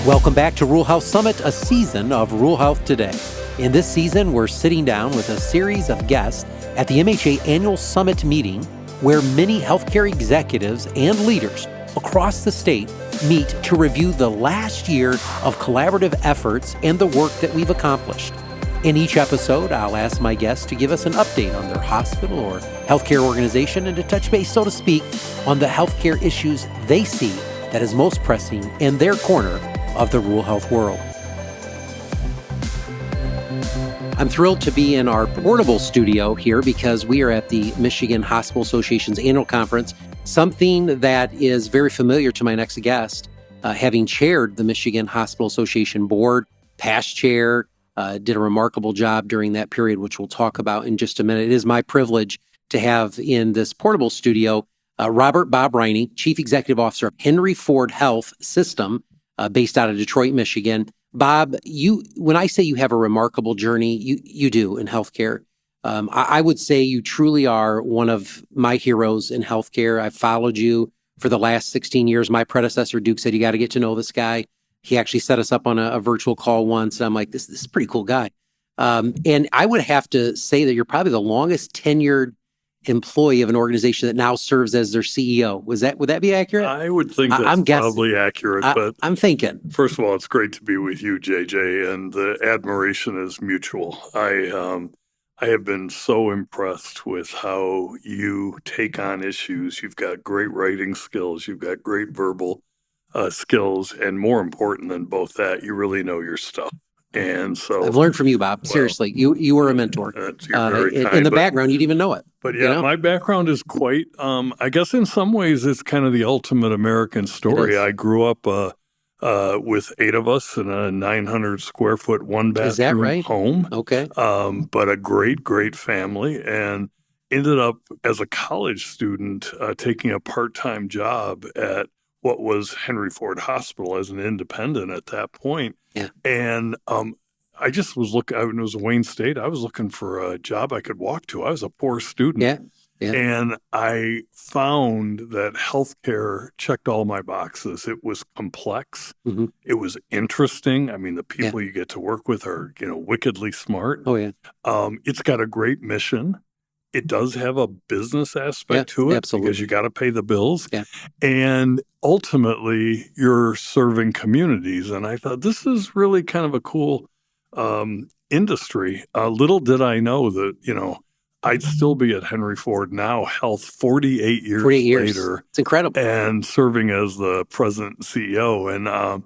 Welcome back to Rural Health Summit, a season of Rural Health Today. In this season, we're sitting down with a series of guests at the MHA Annual Summit meeting, where many healthcare executives and leaders across the state meet to review the last year of collaborative efforts and the work that we've accomplished. In each episode, I'll ask my guests to give us an update on their hospital or healthcare organization and to touch base, so to speak, on the healthcare issues they see that is most pressing in their corner of the rural health world. I'm thrilled to be in our portable studio here because we are at the Michigan Hospital Association's annual conference, something that is very familiar to my next guest, having chaired the Michigan Hospital Association board, past chair, did a remarkable job during that period, which we'll talk about in just a minute. It is my privilege to have in this portable studio Bob Riney, Chief Executive Officer of Henry Ford Health System, based out of Detroit, Michigan. Bob, when I say you have a remarkable journey, you do in healthcare. I would say you truly are one of my heroes in healthcare. I've followed you for the last 16 years. My predecessor, Duke, said, you got to get to know this guy. He actually set us up on a virtual call once. And I'm like, this is a pretty cool guy. And I would have to say that you're probably the longest tenured employee of an organization that now serves as their CEO. Would that be accurate? I would think that's probably accurate, but I'm thinking. First of all, it's great to be with you, JJ, and the admiration is mutual. I have been so impressed with how you take on issues. You've got great writing skills, you've got great verbal skills, and more important than both that, you really know your stuff. And so I've learned from you, Bob. Seriously, you were a mentor. You're very kind, in the background, you didn't even know it. But yeah, my background is quite, I guess in some ways it's kind of the ultimate American story. I grew up with 8 of us in a 900 square foot, one bathroom home. Okay. But a great, great family, and ended up as a college student taking a part-time job at what was Henry Ford Hospital as an independent at that point. Yeah. And I just was looking, it was Wayne State. I was looking for a job I could walk to. I was a poor student. Yeah. Yeah. And I found that healthcare checked all my boxes. It was complex. Mm-hmm. It was interesting. I mean, the people you get to work with are, wickedly smart. Oh, yeah. It's got a great mission. It does have a business aspect to it, absolutely, because you got to pay the bills. Yeah. And ultimately, you're serving communities. And I thought, this is really kind of a cool industry. Little did I know that, I'd still be at Henry Ford Now Health 48 years later. It's incredible. And serving as the president and CEO. And,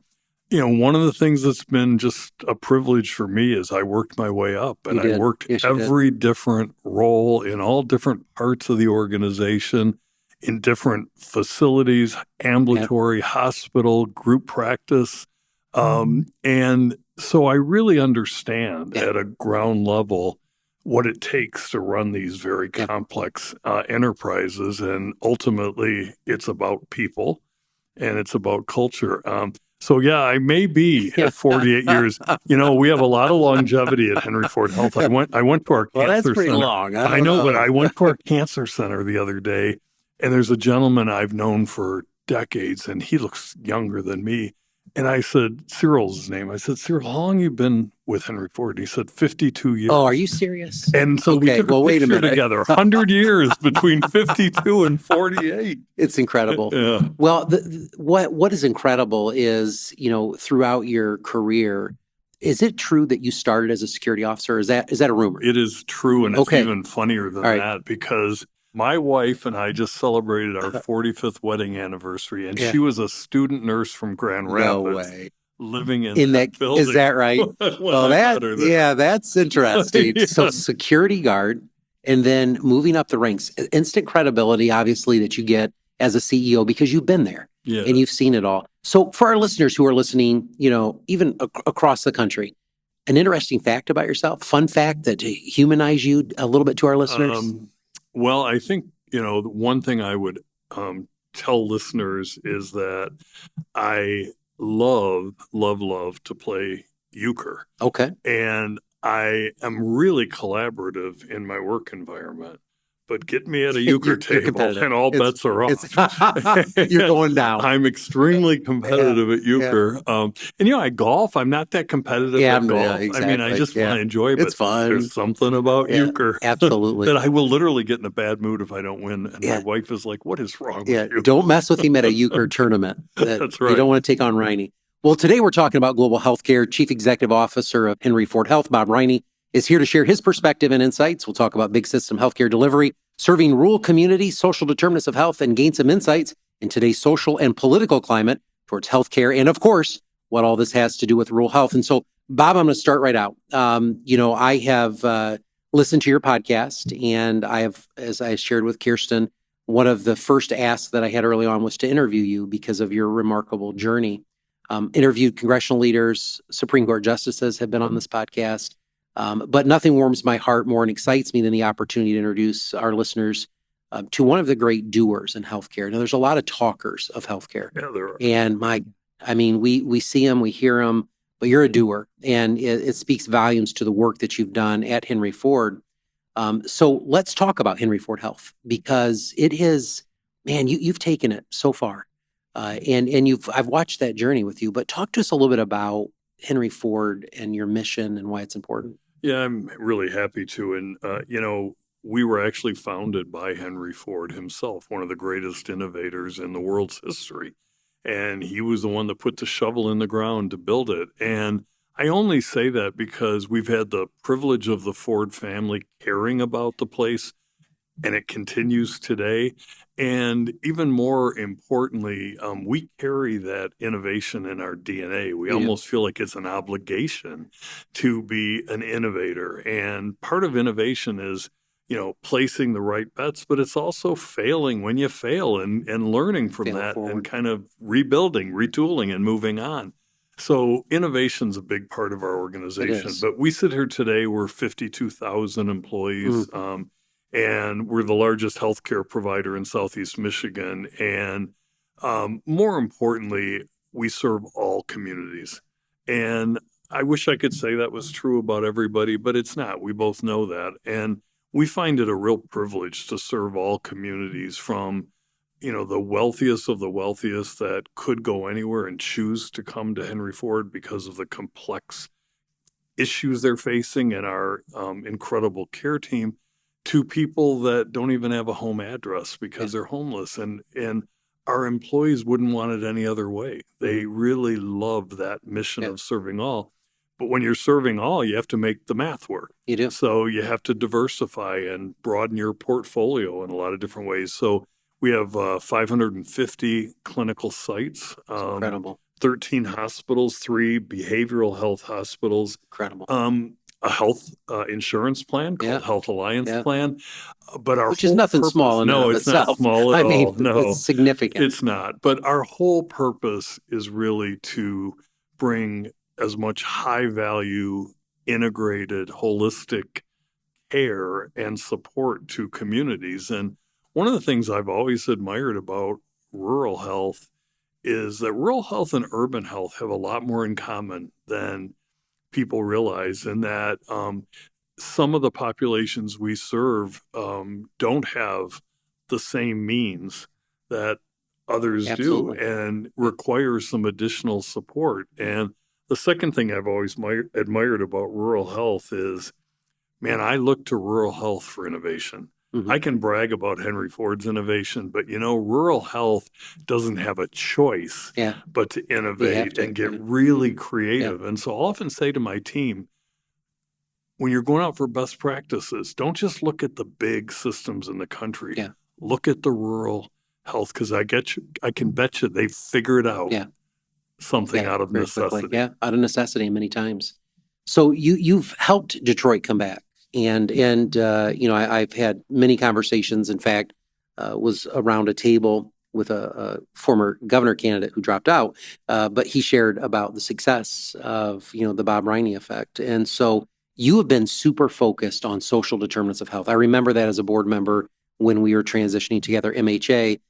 one of the things that's been just a privilege for me is I worked my way up, and I worked every different role in all different parts of the organization, in different facilities, ambulatory, hospital, group practice. And so I really understand at a ground level what it takes to run these very complex enterprises. And ultimately, it's about people and it's about culture. So, I may be at 48 years. We have a lot of longevity at Henry Ford Health. I went to our cancer that's pretty center. long. I know, but I went to our cancer center the other day, and there's a gentleman I've known for decades, and he looks younger than me. And I said, Cyril's his name. I said, Cyril, how long have you been with Henry Ford? He said, 52 years. Oh, are you serious? And so we took a picture together, 100 years between 52 and 48. It's incredible. Yeah. Well, what is incredible is, throughout your career, is it true that you started as a security officer? Is that a rumor? It is true, and it's even funnier than that, because my wife and I just celebrated our 45th wedding anniversary, and she was a student nurse from Grand Rapids. No way. Living in that building. Is that right? Well, that's interesting. So security guard, and then moving up the ranks, instant credibility, obviously, that you get as a CEO because you've been there and you've seen it all. So for our listeners who are listening, even across the country, an interesting fact about yourself, fun fact that to humanize you a little bit to our listeners. Well, I think, the one thing I would tell listeners is that I love to play euchre. Okay. And I am really collaborative in my work environment. but get me at a euchre table and all bets are off. You're going down. I'm extremely competitive at euchre. And I golf. I'm not that competitive at golf. Yeah, exactly. I mean, I just want to enjoy it. It's fun. There's something about euchre absolutely that I will literally get in a bad mood if I don't win. And my wife is like, what is wrong with you? Don't mess with him at a euchre tournament. That's right. You don't want to take on Riney. Well, today we're talking about global healthcare. Chief Executive Officer of Henry Ford Health, Bob Riney, is here to share his perspective and insights. We'll talk about big system healthcare delivery, serving rural communities, social determinants of health, and gain some insights in today's social and political climate towards healthcare, and of course, what all this has to do with rural health. And so, Bob, I'm going to start right out. I have listened to your podcast, and I have, as I shared with Kirsten, one of the first asks that I had early on was to interview you because of your remarkable journey. Interviewed congressional leaders, Supreme Court justices have been on this podcast. But nothing warms my heart more and excites me than the opportunity to introduce our listeners to one of the great doers in healthcare. Now, there's a lot of talkers of healthcare. Yeah, there are. And we see them, we hear them, but you're a doer. And it speaks volumes to the work that you've done at Henry Ford. So let's talk about Henry Ford Health, because it is, man, you've taken it so far. And I've watched that journey with you, but talk to us a little bit about Henry Ford and your mission and why it's important. Yeah, I'm really happy to. And, we were actually founded by Henry Ford himself, one of the greatest innovators in the world's history. And he was the one that put the shovel in the ground to build it. And I only say that because we've had the privilege of the Ford family caring about the place, and it continues today. And even more importantly, we carry that innovation in our DNA. We almost feel like it's an obligation to be an innovator. And part of innovation is, placing the right bets, but it's also failing when you fail and learning from that and kind of rebuilding, retooling, and moving on. So innovation's a big part of our organization. But we sit here today, we're 52,000 employees. And we're the largest healthcare provider in Southeast Michigan. And more importantly, we serve all communities. And I wish I could say that was true about everybody, but it's not. We both know that. And we find it a real privilege to serve all communities, from, the wealthiest of the wealthiest that could go anywhere and choose to come to Henry Ford because of the complex issues they're facing, and our incredible care team, to people that don't even have a home address because they're homeless. And our employees wouldn't want it any other way. They really love that mission of serving all. But when you're serving all, you have to make the math work. You do. So you have to diversify and broaden your portfolio in a lot of different ways. So we have 550 clinical sites. Incredible. 13 hospitals, 3 behavioral health hospitals. Incredible. A health insurance plan called Health Alliance Plan, but which is nothing small in no, it's itself. not small at all. No, it's significant. It's not. But our whole purpose is really to bring as much high value, integrated, holistic care and support to communities. And one of the things I've always admired about rural health is that rural health and urban health have a lot more in common than people realize, and that some of the populations we serve don't have the same means that others do, and require some additional support. And the second thing I've always admired about rural health is, man, I look to rural health for innovation. I can brag about Henry Ford's innovation, but rural health doesn't have a choice but to innovate and get really creative. And so I often say to my team, when you're going out for best practices, don't just look at the big systems in the country. Look at the rural health, because I can bet you they figured out something out of necessity. Out of necessity many times. So you've helped Detroit come back. And I've had many conversations. In fact, was around a table with a former governor candidate who dropped out, but he shared about the success of the Bob Riney effect. And so you have been super focused on social determinants of health. I remember that as a board member when we were transitioning together, MHA.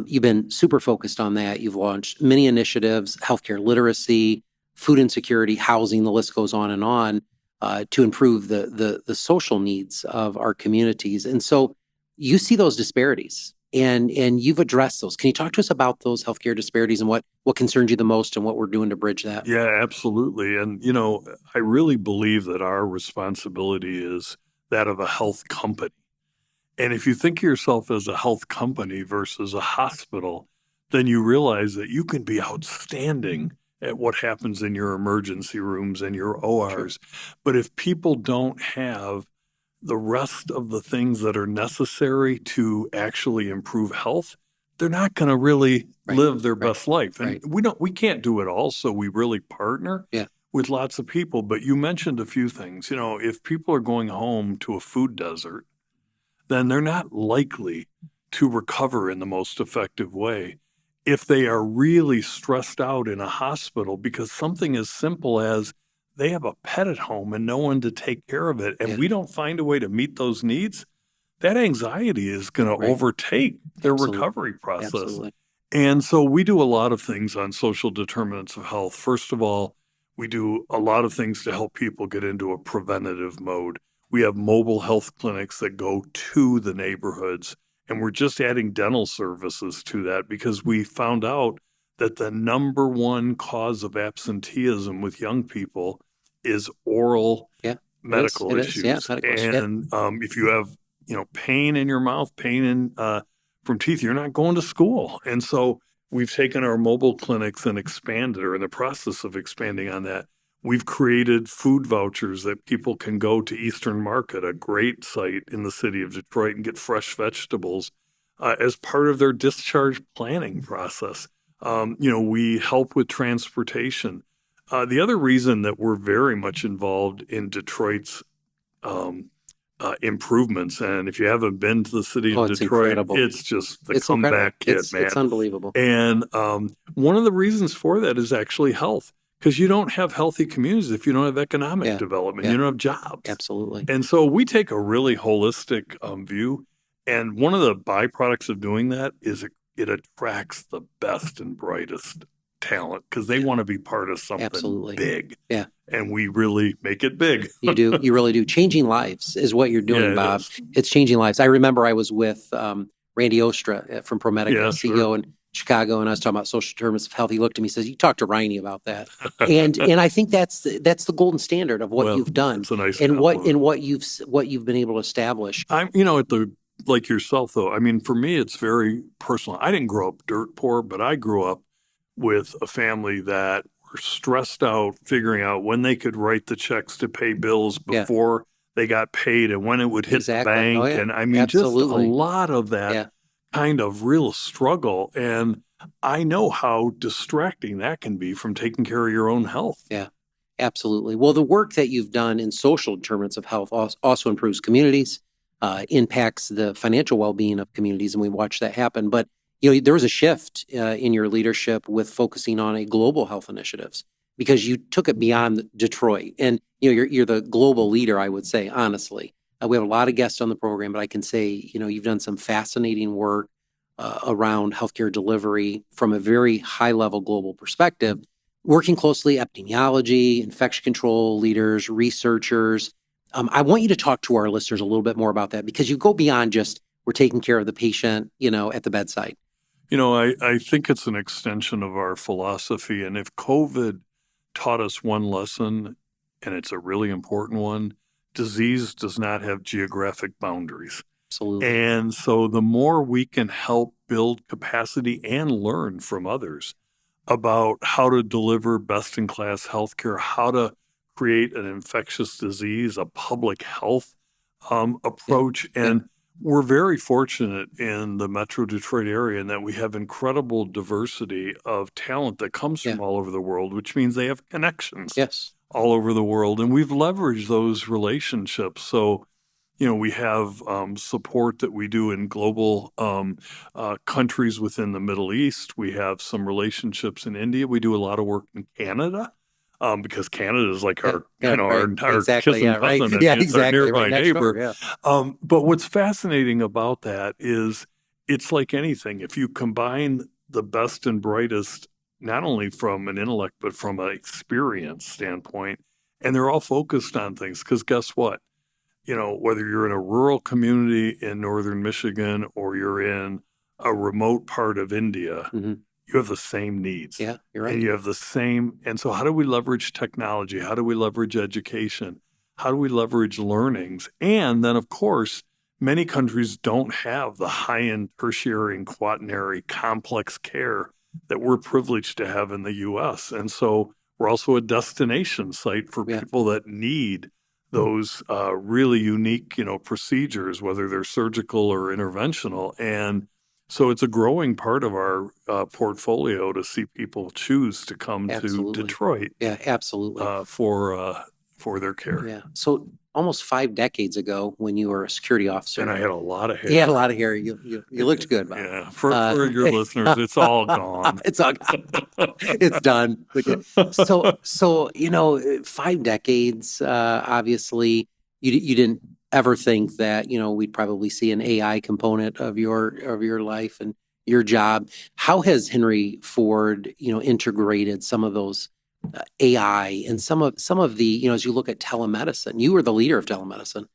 You've been super focused on that. You've launched many initiatives, healthcare literacy, food insecurity, housing. The list goes on and on. To improve the social needs of our communities. And so, you see those disparities and you've addressed those. Can you talk to us about those healthcare disparities and what concerns you the most and what we're doing to bridge that? Yeah, absolutely. And, I really believe that our responsibility is that of a health company. And if you think of yourself as a health company versus a hospital, then you realize that you can be outstanding at what happens in your emergency rooms and your ORs. Sure. But if people don't have the rest of the things that are necessary to actually improve health, they're not going to really live their best life. And we can't do it all. So we really partner with lots of people. But you mentioned a few things. If people are going home to a food desert, then they're not likely to recover in the most effective way. If they are really stressed out in a hospital because something as simple as they have a pet at home and no one to take care of it, and we don't find a way to meet those needs, that anxiety is going to overtake their recovery process. Absolutely. And so we do a lot of things on social determinants of health. First of all, we do a lot of things to help people get into a preventative mode. We have mobile health clinics that go to the neighborhoods, and we're just adding dental services to that because we found out that the number one cause of absenteeism with young people is oral medical issues. And if you have, pain in your mouth, pain from teeth, you're not going to school. And so we've taken our mobile clinics and expanded, or in the process of expanding on that. We've created food vouchers that people can go to Eastern Market, a great site in the city of Detroit, and get fresh vegetables as part of their discharge planning process. We help with transportation. The other reason that we're very much involved in Detroit's improvements, and if you haven't been to the city of Detroit, it's just the comeback kid, man. It's unbelievable. And one of the reasons for that is actually health. Because you don't have healthy communities if you don't have economic development. You don't have jobs. Absolutely. And so we take a really holistic view. And one of the byproducts of doing that is it attracts the best and brightest talent because they want to be part of something big. Yeah. And we really make it big. You do. You really do. Changing lives is what you're doing, Bob. It's changing lives. I remember I was with Randy Ostra from ProMedica, CEO in Chicago, and I was talking about social determinants of health. He looked at me and says, "You talk to Riney about that." and I think that's the golden standard of what you've done a nice and what you've been able to establish. I'm like yourself though. I mean, for me, it's very personal. I didn't grow up dirt poor, but I grew up with a family that were stressed out, figuring out when they could write the checks to pay bills before they got paid and when it would hit the bank. And I mean, just a lot of that kind of real struggle. And I know how distracting that can be from taking care of your own health. Yeah, absolutely. Well, the work that you've done in social determinants of health also improves communities, impacts the financial well-being of communities, and we watch that happen. But there was a shift in your leadership with focusing on a global health initiatives because you took it beyond Detroit, and you're the global leader. I would say honestly, we have a lot of guests on the program, but I can say you've done some fascinating work around healthcare delivery from a very high-level global perspective, working closely epidemiology, infection control leaders, researchers. I want you to talk to our listeners a little bit more about that because you go beyond just we're taking care of the patient, at the bedside. I think it's an extension of our philosophy. And if COVID taught us one lesson, and it's a really important one, disease does not have geographic boundaries. Absolutely. And so the more we can help build capacity and learn from others about how to deliver best-in-class healthcare, how to create an infectious disease, a public health approach. And we're very fortunate in the Metro Detroit area in that we have incredible diversity of talent that comes from all over the world, which means they have connections all over the world. And we've leveraged those relationships. So, we have support that we do in global countries within the Middle East. We have some relationships in India. We do a lot of work in Canada. Because Canada is like our kissing cousin, it's our nearby neighbor. But what's fascinating about that is it's like anything. If you combine the best and brightest, not only from an intellect, but from an experience standpoint, and they're all focused on things, because guess what? whether you're in a rural community in northern Michigan or you're in a remote part of India, Mm-hmm. you have the same needs. Yeah, you're right. And you have the same. And so, how do we leverage technology? How do we leverage education? How do we leverage learnings? And then, of course, many countries don't have the high-end tertiary and quaternary complex care that we're privileged to have in the U.S. And so, we're also a destination site for people that need those really unique, procedures, whether they're surgical or interventional. And so it's a growing part of our portfolio to see people choose to come to Detroit. Yeah, absolutely. For their care. Yeah. So almost 5 decades ago, when you were a security officer, and I had a lot of hair. You had a lot of hair. You looked good, Bob. Yeah. For your listeners, it's all gone. It's all gone. It's done. So 5 decades. Obviously, you didn't ever think that we'd probably see an AI component of your life and your job. How has Henry Ford integrated some of those AI and some of the as you look at telemedicine? You were the leader of telemedicine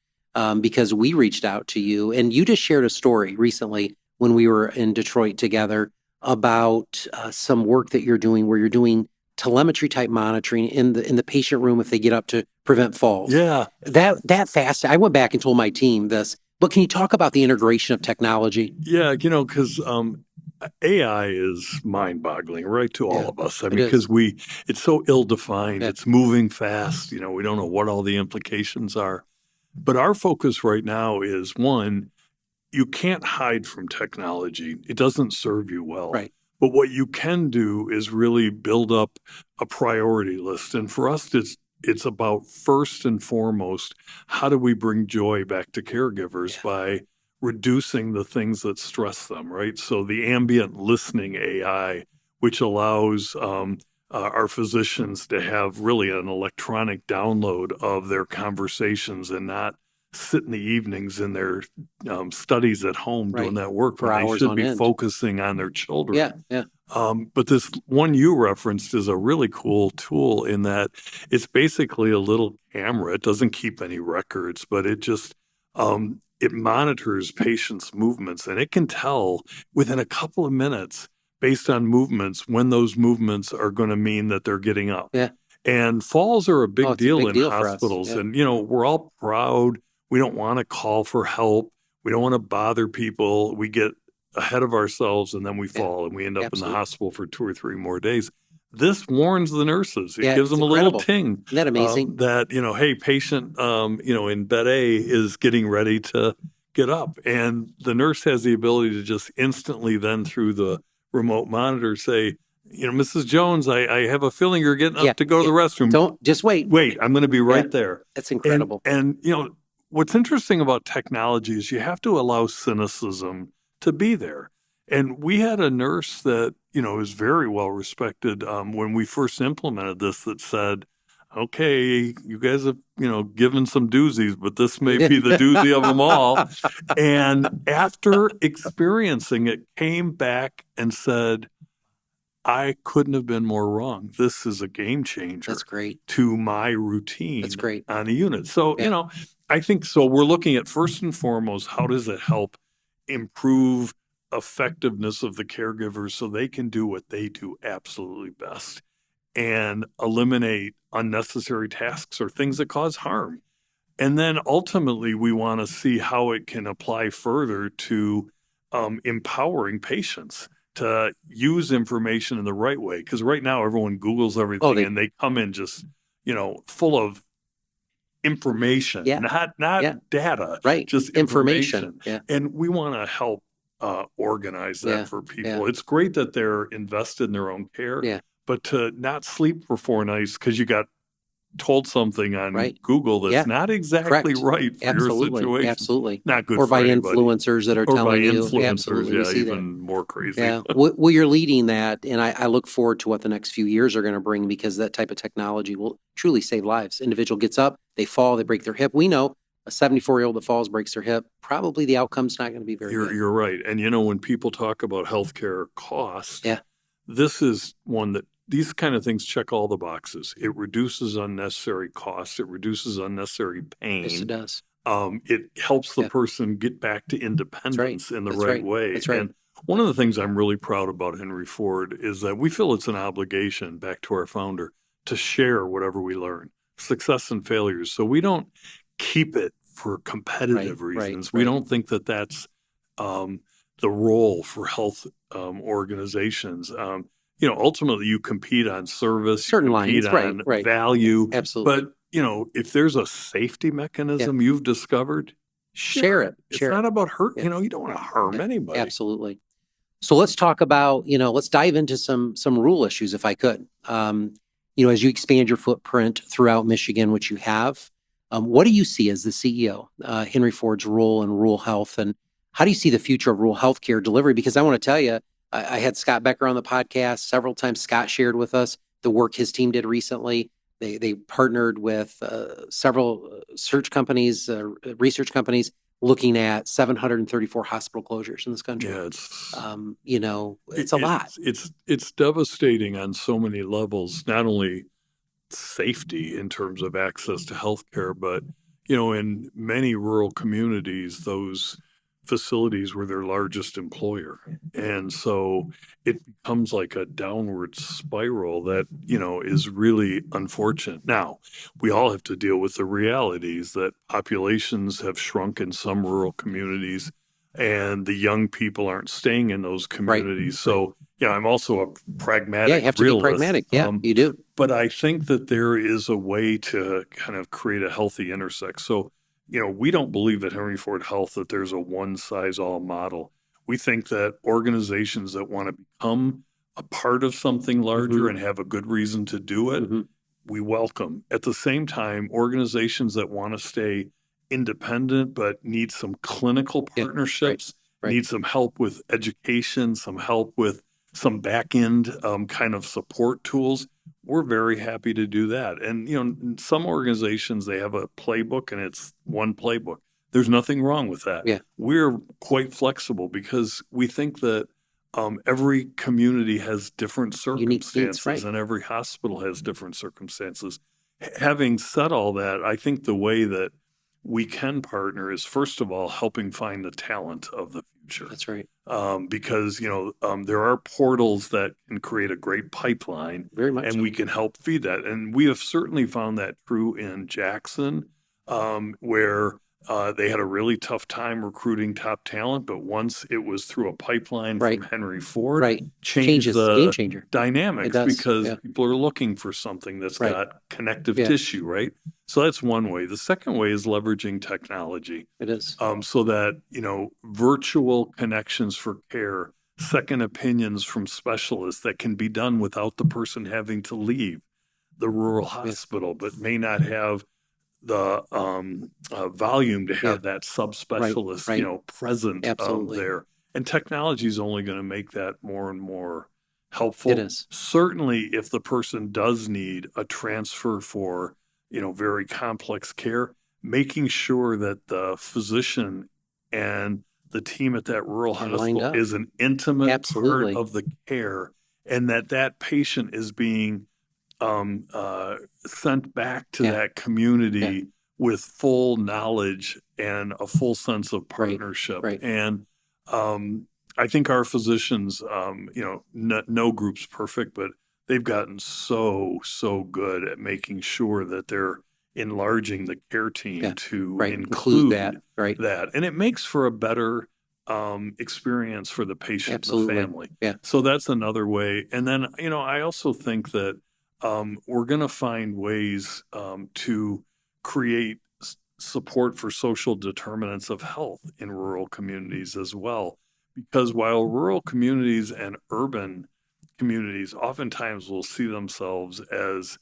because we reached out to you, and you just shared a story recently when we were in Detroit together about some work that you're doing where you're doing telemetry type monitoring in the patient room if they get up to prevent falls. Yeah. That fast. I went back and told my team this, but can you talk about the integration of technology? Yeah, because AI is mind-boggling, right, to all of us. I mean, because it's so ill-defined. Yeah. It's moving fast. We don't know what all the implications are. But our focus right now is, one, you can't hide from technology. It doesn't serve you well. Right. But what you can do is really build up a priority list. And for us, it's about first and foremost, how do we bring joy back to caregivers by reducing the things that stress them, right? So the ambient listening AI, which allows our physicians to have really an electronic download of their conversations and not sit in the evenings in their studies at home doing that work for when hours they should on be end. Focusing on their children. Yeah. But this one you referenced is a really cool tool in that it's basically a little camera. It doesn't keep any records, but it just it monitors patients' movements, and it can tell within a couple of minutes based on movements when those movements are going to mean that they're getting up. Yeah. And falls are a big deal in hospitals. Yeah. And, we're all proud. We don't want to call for help. We don't want to bother people. We get ahead of ourselves and then we fall and we end up in the hospital for 2 or 3 more days. This warns the nurses. It gives them a little ting. Isn't that amazing? That, hey, patient, in bed A is getting ready to get up. And the nurse has the ability to just instantly then through the remote monitor say, Mrs. Jones, I have a feeling you're getting up to go to the restroom. Don't just wait. Wait, I'm going to be right there. That's incredible. And what's interesting about technology is you have to allow cynicism to be there. And we had a nurse that, is very well respected when we first implemented this that said, okay, you guys have, given some doozies, but this may be the doozy of them all. And after experiencing it, came back and said, I couldn't have been more wrong. This is a game changer. That's great. To my routine. That's great. On the unit. So, I think so. We're looking at first and foremost, how does it help improve effectiveness of the caregivers so they can do what they do absolutely best and eliminate unnecessary tasks or things that cause harm. And then ultimately, we want to see how it can apply further to empowering patients to use information in the right way. Because right now, everyone Googles everything and they come in just, full of information, not data, right? Just information. Yeah. And we want to help organize that for people. Yeah. It's great that they're invested in their own care, but to not sleep for 4 nights because you got told something on Google that's not exactly right for your situation. Absolutely. Not good or for by anybody. Influencers that are telling you. Influencers, even more crazy. Yeah. Well, you're leading that, and I look forward to what the next few years are going to bring because that type of technology will truly save lives. Individual gets up, they fall, they break their hip. We know a 74-year-old that falls, breaks their hip, probably the outcome's not going to be very good. You're right. And when people talk about healthcare cost, this is one that these kind of things check all the boxes. It reduces unnecessary costs. It reduces unnecessary pain. Yes, it does. it helps the person get back to independence in the right way. That's right. And one of the things I'm really proud about Henry Ford is that we feel it's an obligation, back to our founder, to share whatever we learn, success and failures. So we don't keep it for competitive reasons. We don't think that that's the role for health organizations. Ultimately you compete on service, certain you compete lines, on value. Absolutely. But if there's a safety mechanism you've discovered, share it. It's not about hurt. You don't want to harm anybody. Absolutely. So let's talk about, let's dive into some rule issues, if I could. As you expand your footprint throughout Michigan, which you have, what do you see as the CEO, Henry Ford's role in rural health, and how do you see the future of rural healthcare delivery? Because I want to tell you, I had Scott Becker on the podcast several times. Scott shared with us the work his team did recently. They partnered with several research companies, looking at 734 hospital closures in this country. Yeah, it's a lot. It's devastating on so many levels, not only safety in terms of access to healthcare, but in many rural communities, those facilities were their largest employer. And so it becomes like a downward spiral that, is really unfortunate. Now, we all have to deal with the realities that populations have shrunk in some rural communities and the young people aren't staying in those communities. So, I'm also a pragmatic realist. Yeah, you have to be pragmatic. Yeah, you do. But I think that there is a way to kind of create a healthy intersect. So, we don't believe at Henry Ford Health that there's a one-size-all model. We think that organizations that want to become a part of something larger and have a good reason to do it, we welcome. At the same time, organizations that want to stay independent but need some clinical partnerships, need some help with education, some help with some back-end kind of support tools, we're very happy to do that. And, some organizations, they have a playbook and it's one playbook. There's nothing wrong with that. Yeah. We're quite flexible because we think that every community has different circumstances needs, and every hospital has different circumstances. Having said all that, I think the way that we can partner is, first of all, helping find the talent of the future. That's right. Because, there are portals that can create a great pipeline. Very much. And we can help feed that. And we have certainly found that true in Jackson, where they had a really tough time recruiting top talent. But once it was through a pipeline from Henry Ford, changed the game changer dynamics because people are looking for something that's got connective tissue, right? So that's one way. The second way is leveraging technology. It is. So that, virtual connections for care, second opinions from specialists that can be done without the person having to leave the rural hospital, but may not have the volume to have that subspecialist, present there. And technology is only going to make that more and more helpful. It is. Certainly, if the person does need a transfer for, very complex care, making sure that the physician and the team at that rural hospital is an intimate part of the care, and that patient is being sent back to that community with full knowledge and a full sense of partnership. And I think our physicians, no group's perfect, but they've gotten so good at making sure that they're enlarging the care team to include that. And it makes for a better experience for the patient and the family. So that's another way. And then, I also think that we're going to find ways to create support for social determinants of health in rural communities as well. Because while rural communities and urban communities oftentimes will see themselves as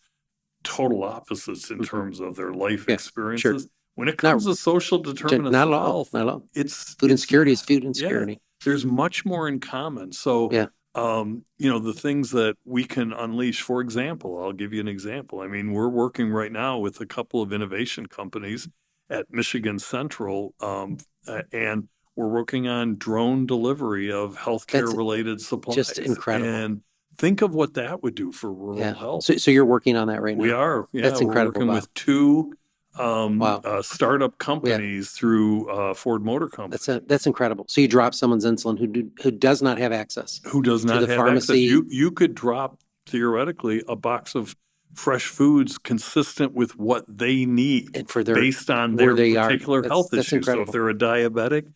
total opposites in terms of their life experiences, when it comes to social determinants of health, it's food insecurity is food insecurity. There's much more in common. So, the things that we can unleash, for example, I'll give you an example. I mean, we're working right now with a couple of innovation companies at Michigan Central, and we're working on drone delivery of healthcare-related supplies. Just incredible. And think of what that would do for rural health. So you're working on that right now? We are. Yeah, that's incredible. We're working with two startup companies through Ford Motor Company. That's incredible. So you drop someone's insulin who does not have access, who does not to the have pharmacy. access. You could drop theoretically a box of fresh foods consistent with what they need and for based on their particular health issues. Incredible. So if they're a diabetic,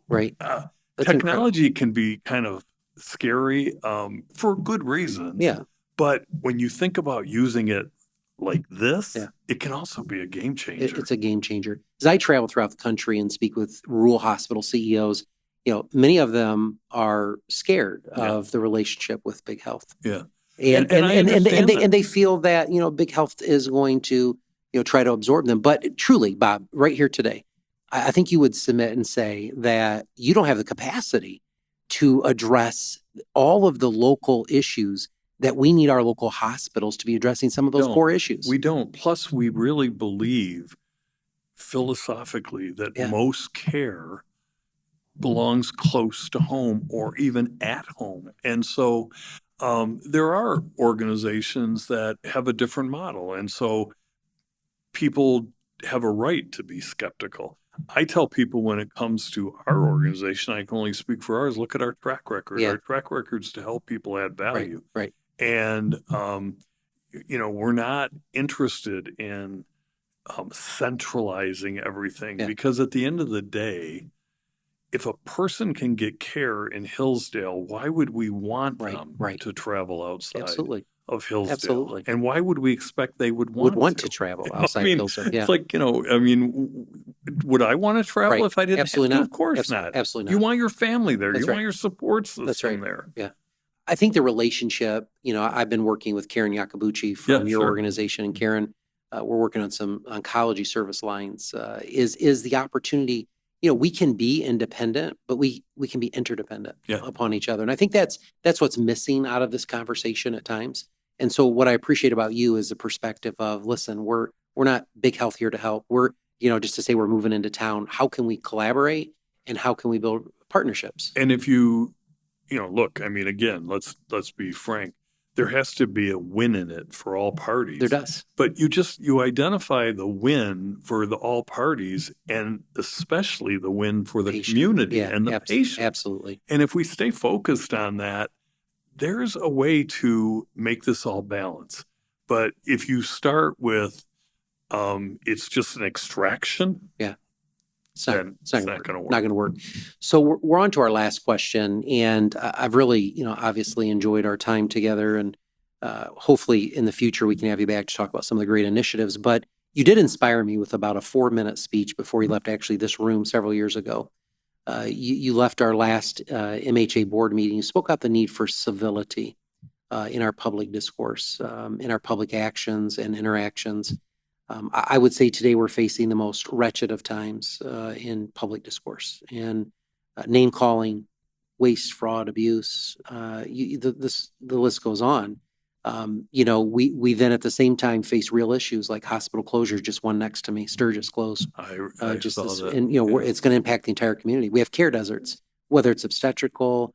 right. Technology can be kind of scary for good reasons. Yeah. But when you think about using it like this, it can also be a game changer. It's a game changer. As I travel throughout the country and speak with rural hospital CEOs, many of them are scared of the relationship with big health. Yeah. And they feel that, big health is going to, try to absorb them. But truly, Bob, right here today, I think you would submit and say that you don't have the capacity to address all of the local issues that we need our local hospitals to be addressing some of those core issues. We don't. Plus, we really believe philosophically that most care belongs close to home or even at home. And so there are organizations that have a different model. And so people have a right to be skeptical. I tell people when it comes to our organization, I can only speak for ours, look at our track record. Our track record's to help people add value. Right. And, we're not interested in centralizing everything because at the end of the day, if a person can get care in Hillsdale, why would we want them to travel outside of Hillsdale? Absolutely. And why would we expect they would want to travel outside Hillsdale? It's like, would I want to travel if I didn't Absolutely have to? not. Of course not. Absolutely not. You want your family there. That's you want your support system there. Yeah. I think the relationship, I've been working with Karen Yakabuchi from your organization, and Karen, we're working on some oncology service lines, is the opportunity. We can be independent, but we can be interdependent upon each other. And I think that's what's missing out of this conversation at times. And so what I appreciate about you is the perspective of, listen, we're not big health here to help. We're, just to say we're moving into town. How can we collaborate and how can we build partnerships? And if you look, again, let's be frank. There has to be a win in it for all parties. There does. But you identify the win for all parties, and especially the win for the community and the patient. Absolutely. And if we stay focused on that, there's a way to make this all balance. But if you start with it's just an extraction, it's not going to work. Not going to work. So we're on to our last question, and I've really, obviously enjoyed our time together, and hopefully in the future we can have you back to talk about some of the great initiatives. But you did inspire me with about a 4-minute speech before you left actually this room several years ago. You left our last MHA board meeting. You spoke about the need for civility in our public discourse, in our public actions and interactions. I would say today we're facing the most wretched of times in public discourse, and name calling, waste, fraud, abuse. The list goes on. We then at the same time face real issues like hospital closures. Just one next to me, Sturgis closed. I saw that. And it's going to impact the entire community. We have care deserts, whether it's obstetrical,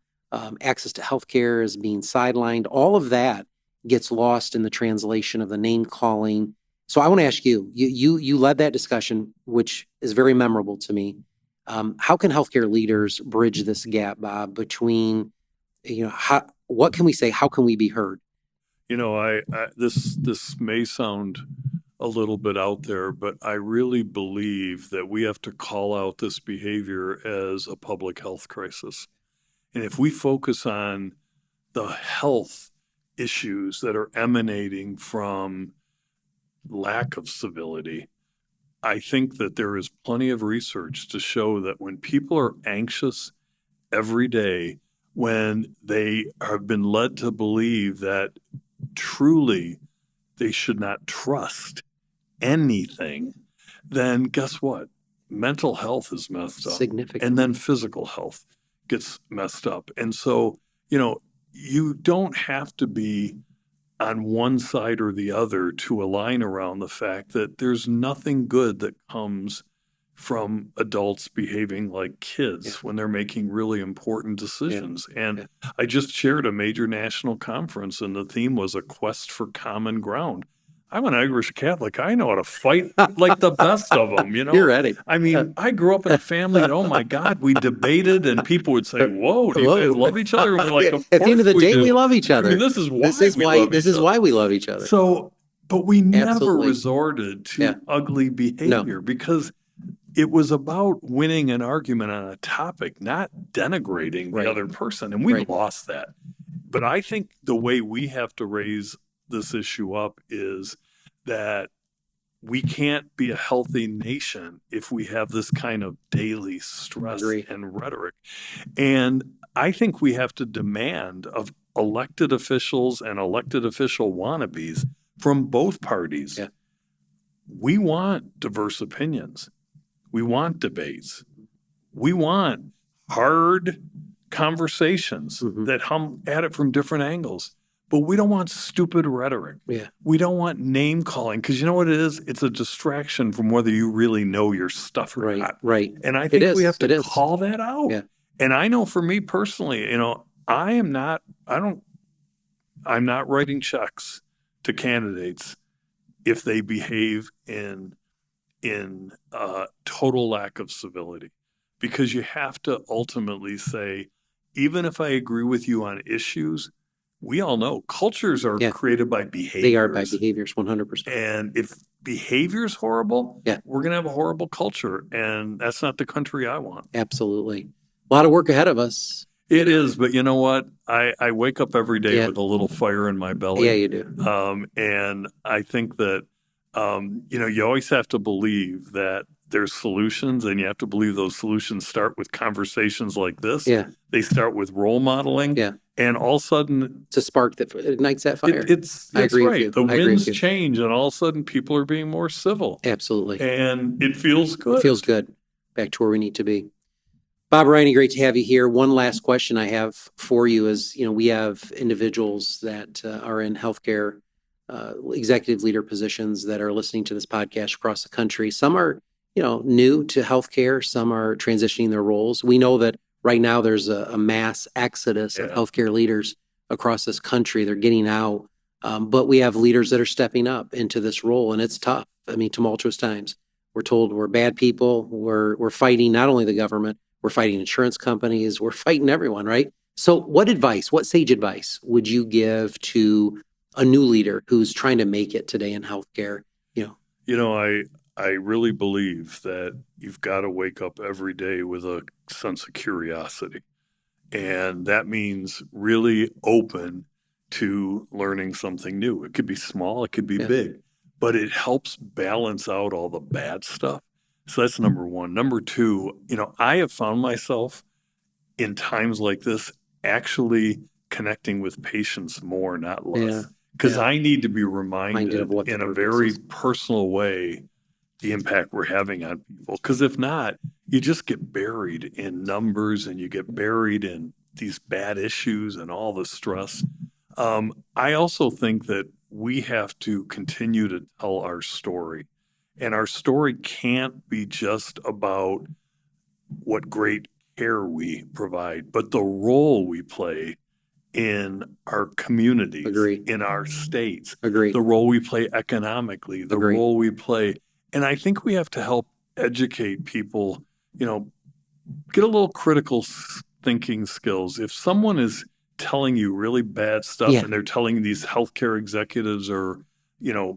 access to healthcare is being sidelined. All of that gets lost in the translation of the name calling. So I want to ask you. You led that discussion, which is very memorable to me. How can healthcare leaders bridge this gap, Bob, between what can we say? How can we be heard? This may sound a little bit out there, but I really believe that we have to call out this behavior as a public health crisis. And if we focus on the health issues that are emanating from lack of civility, I think that there is plenty of research to show that when people are anxious every day, when they have been led to believe that truly they should not trust anything, then guess what? Mental health is messed up. Significant. And then physical health gets messed up. And so, you don't have to be on one side or the other to align around the fact that there's nothing good that comes from adults behaving like kids when they're making really important decisions. And I just chaired a major national conference, and the theme was a quest for common ground. I'm an Irish Catholic. I know how to fight like the best of them, You're ready. I mean, I grew up in a family that, oh my God, we debated and people would say, whoa, do you guys love each other? And we're like, of at the end of the day, we love each other. I mean, this is why we love each other. So, but we never resorted to ugly behavior because it was about winning an argument on a topic, not denigrating the other person. And we lost that. But I think the way we have to raise this issue up is that we can't be a healthy nation if we have this kind of daily stress and rhetoric. And I think we have to demand of elected officials and elected official wannabes from both parties. Yeah. We want diverse opinions. We want debates. We want hard conversations that hum at it from different angles. But we don't want stupid rhetoric. Yeah. We don't want name calling because you know what it is? It's a distraction from whether you really know your stuff or not. Right. And I think we have to call that out. Yeah. And I know for me personally, I'm not writing checks to candidates if they behave in total lack of civility, because you have to ultimately say, even if I agree with you on issues, we all know cultures are created by behaviors. They are by behaviors, 100%. And if behavior's horrible, we're going to have a horrible culture. And that's not the country I want. Absolutely. A lot of work ahead of us. It is. But you know what? I wake up every day with a little fire in my belly. Yeah, you do. And I think that, you always have to believe that there's solutions, and you have to believe those solutions start with conversations like this. Yeah. They start with role modeling. Yeah. And all of a sudden, it's a spark that ignites that fire. I agree with you. The winds change, and all of a sudden, people are being more civil. Absolutely. And it feels good. It feels good. Back to where we need to be. Bob Riney, great to have you here. One last question I have for you is, we have individuals that are in healthcare, executive leader positions that are listening to this podcast across the country. Some are, new to healthcare. Some are transitioning their roles. We know that right now there's a mass exodus of healthcare leaders across this country. They're getting out. But we have leaders that are stepping up into this role, and it's tough. I mean, tumultuous times. We're told we're bad people. We're fighting not only the government, we're fighting insurance companies. We're fighting everyone, right? So what sage advice would you give to a new leader who's trying to make it today in healthcare? I really believe that you've got to wake up every day with a sense of curiosity. And that means really open to learning something new. It could be small, it could be big, but it helps balance out all the bad stuff. So that's number one. Number two, I have found myself in times like this actually connecting with patients more, not less. Because I need to be reminded in a very personal way the impact we're having on people. Because if not, you just get buried in numbers and you get buried in these bad issues and all the stress. I also think that we have to continue to tell our story. And our story can't be just about what great care we provide, but the role we play in our communities, in our states, the role we play economically, the role we play. And I think we have to help educate people, get a little critical thinking skills. If someone is telling you really bad stuff and they're telling these healthcare executives are,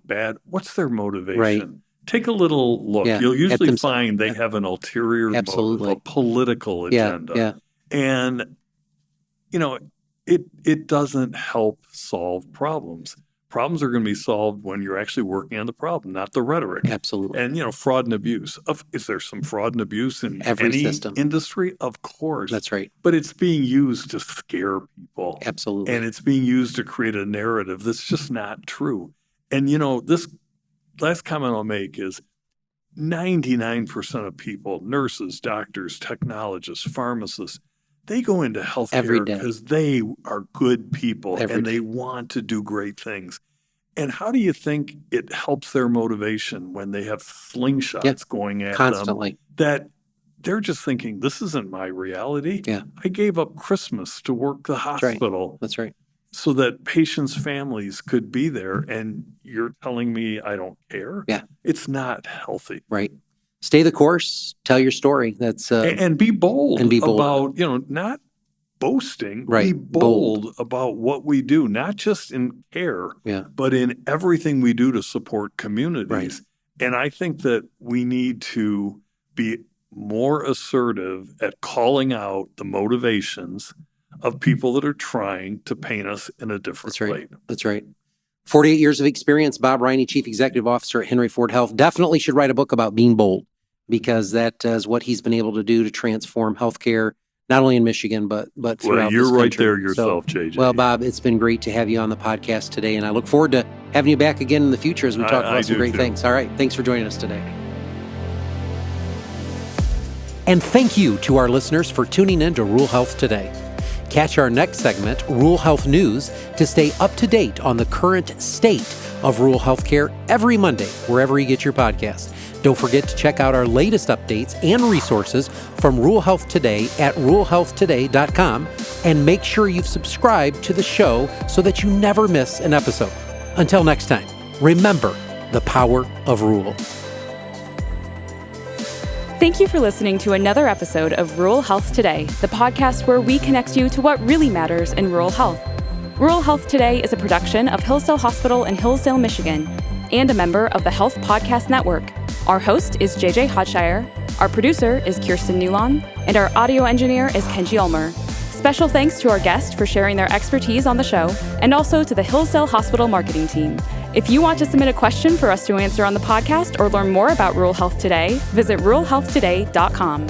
bad, what's their motivation? Right. Take a little look. Yeah. You'll usually find they have an ulterior motive, a political agenda. And, it doesn't help solve problems. Problems are going to be solved when you're actually working on the problem, not the rhetoric. Absolutely. And, fraud and abuse. Is there some fraud and abuse in any industry? Of course. That's right. But it's being used to scare people. Absolutely. And it's being used to create a narrative that's just not true. And, this last comment I'll make is 99% of people, nurses, doctors, technologists, pharmacists, they go into healthcare because they are good people and they want to do great things. And how do you think it helps their motivation when they have slingshots going at them that they're just thinking, this isn't my reality. Yeah. I gave up Christmas to work the hospital. That's right. so that patients' families could be there, and you're telling me I don't care? Yeah. It's not healthy. Right. Stay the course, tell your story. That's and be bold, about, not boasting, right. Be bold about what we do, not just in care, but in everything we do to support communities. Right. And I think that we need to be more assertive at calling out the motivations of people that are trying to paint us in a different light. That's right. 48 years of experience, Bob Riney, Chief Executive Officer at Henry Ford Health, definitely should write a book about being bold, because that is what he's been able to do to transform healthcare, not only in Michigan, but throughout this country. Well, you're right there yourself, JJ. Well, Bob, it's been great to have you on the podcast today, and I look forward to having you back again in the future as we talk about some great things. All right. Thanks for joining us today. And thank you to our listeners for tuning in to Rural Health Today. Catch our next segment, Rural Health News, to stay up to date on the current state of rural healthcare every Monday, wherever you get your podcast. Don't forget to check out our latest updates and resources from Rural Health Today at ruralhealthtoday.com, and make sure you've subscribed to the show so that you never miss an episode. Until next time, remember the power of rural. Thank you for listening to another episode of Rural Health Today, the podcast where we connect you to what really matters in rural health. Rural Health Today is a production of Hillsdale Hospital in Hillsdale, Michigan, and a member of the Health Podcast Network. Our host is JJ Hodshire, our producer is Kirsten Newlon, and our audio engineer is Kenji Ulmer. Special thanks to our guests for sharing their expertise on the show, and also to the Hillsdale Hospital marketing team. If you want to submit a question for us to answer on the podcast or learn more about Rural Health Today, visit ruralhealthtoday.com.